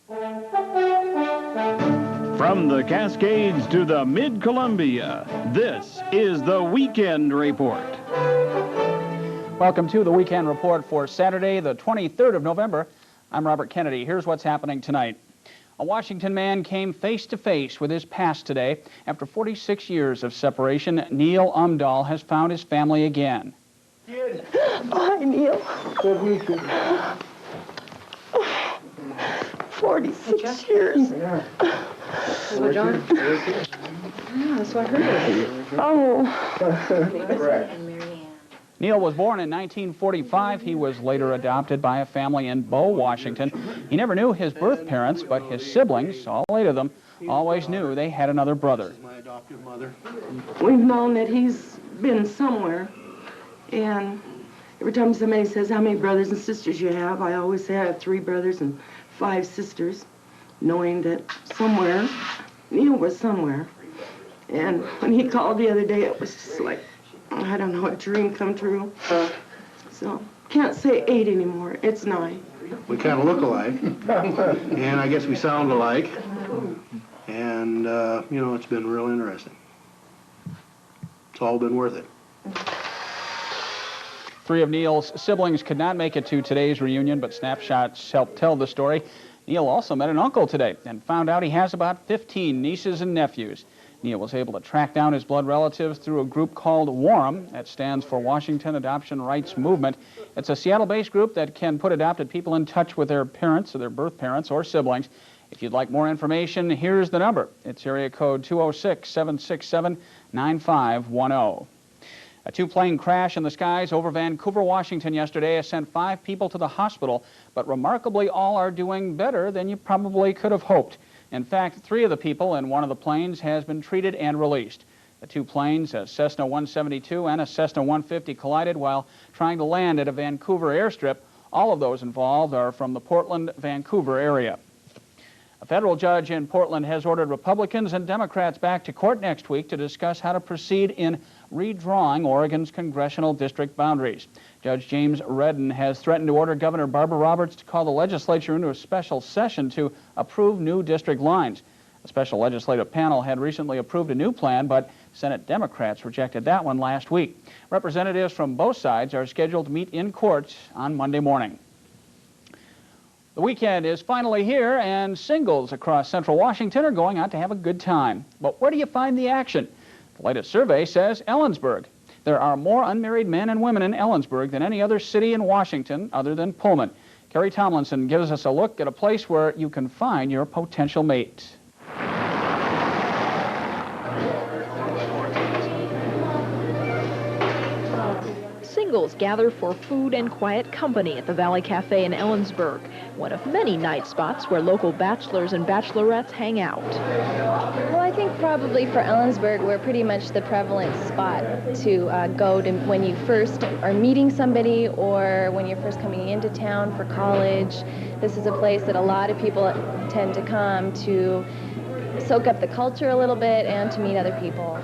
From the Cascades to the Mid-Columbia, this is the Weekend Report. Welcome to the Weekend Report for Saturday, the 23rd of November. I'm Robert Kennedy. Here's what's happening tonight. A Washington man came face to face with his past today. After 46 years of separation, Neil Umdahl has found his family again. Hi, Neil. 46 years. Hello, John. Yeah, that's what I heard. Oh. Neil was born in 1945. He was later adopted by a family in Bow, Washington. He never knew his birth parents, but his siblings, all 8 of them, always knew they had another brother. My adoptive mother. We've known that he's been somewhere, and every time somebody says how many brothers and sisters you have, I always say I have 3 brothers and 5 sisters, knowing that somewhere, Neil was somewhere. And when he called the other day, it was just like, I don't know, a dream come true. So, can't say 8 anymore, it's 9. We kind of look alike, and I guess we sound alike, and, you know, it's been real interesting. It's all been worth it. 3 of Neil's siblings could not make it to today's reunion, but snapshots helped tell the story. Neil also met an uncle today and found out he has about 15 nieces and nephews. Neil was able to track down his blood relatives through a group called WARM. That stands for Washington Adoption Rights Movement. It's a Seattle-based group that can put adopted people in touch with their parents or their birth parents or siblings. If you'd like more information, here's the number. It's area code 206-767-9510. A 2-plane crash in the skies over Vancouver, Washington yesterday has sent 5 people to the hospital, but remarkably all are doing better than you probably could have hoped. In fact, 3 of the people in one of the planes has been treated and released. The 2 planes, a Cessna 172 and a Cessna 150, collided while trying to land at a Vancouver airstrip. All of those involved are from the Portland-Vancouver area. A federal judge in Portland has ordered Republicans and Democrats back to court next week to discuss how to proceed in redrawing Oregon's congressional district boundaries. Judge James Redden has threatened to order Governor Barbara Roberts to call the legislature into a special session to approve new district lines. A special legislative panel had recently approved a new plan, but Senate Democrats rejected that one last week. Representatives from both sides are scheduled to meet in court on Monday morning. The weekend is finally here, and singles across central Washington are going out to have a good time. But where do you find the action? The latest survey says Ellensburg. There are more unmarried men and women in Ellensburg than any other city in Washington other than Pullman. Kerry Tomlinson gives us a look at a place where you can find your potential mate. Singles gather for food and quiet company at the Valley Cafe in Ellensburg, one of many night spots where local bachelors and bachelorettes hang out. Well, I think probably for Ellensburg, we're pretty much the prevalent spot to go to when you first are meeting somebody or when you're first coming into town for college. This is a place that a lot of people tend to come to soak up the culture a little bit and to meet other people.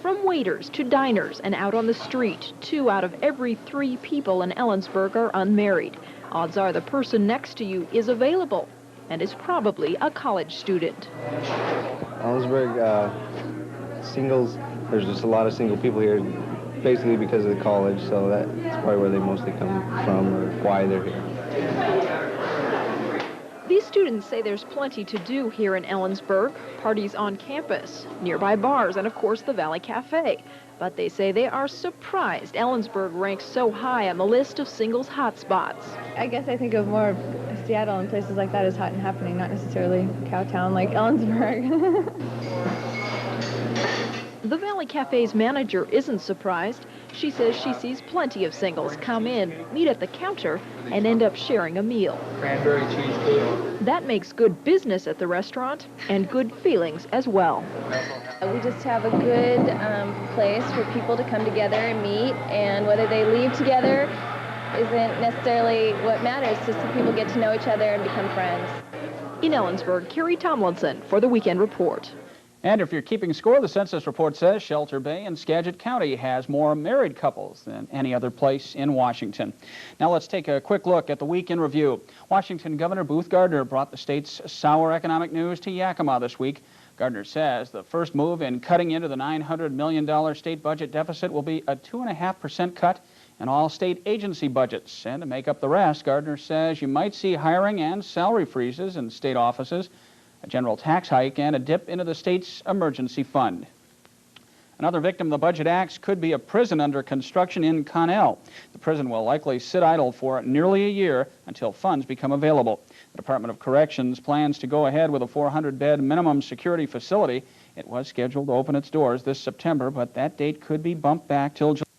From waiters to diners and out on the street, 2 out of every 3 people in Ellensburg are unmarried. Odds are the person next to you is available and is probably a college student. Ellensburg, singles, there's just a lot of single people here, basically because of the college, so that's probably where they mostly come from or why they're here. These students say there's plenty to do here in Ellensburg, parties on campus, nearby bars, and of course the Valley Cafe. But they say they are surprised Ellensburg ranks so high on the list of singles hotspots. I guess I think of more Seattle and places like that as hot and happening, not necessarily Cowtown like Ellensburg. The Valley Cafe's manager isn't surprised. She says she sees plenty of singles come in, meet at the counter, and end up sharing a meal. Cranberry cheesecake. That makes good business at the restaurant and good feelings as well. We just have a good place for people to come together and meet, and whether they leave together isn't necessarily what matters, just so people get to know each other and become friends. In Ellensburg, Kerry Tomlinson for the Weekend Report. And if you're keeping score, the census report says Shelter Bay and Skagit County has more married couples than any other place in Washington. Now let's take a quick look at the week in review. Washington Governor Booth Gardner brought the state's sour economic news to Yakima this week. Gardner says the first move in cutting into the $900 million state budget deficit will be a 2.5% cut in all state agency budgets. And to make up the rest, Gardner says you might see hiring and salary freezes in state offices, a general tax hike, and a dip into the state's emergency fund. Another victim of the budget axe could be a prison under construction in Connell. The prison will likely sit idle for nearly a year until funds become available. The Department of Corrections plans to go ahead with a 400-bed minimum security facility. It was scheduled to open its doors this September, but that date could be bumped back till July.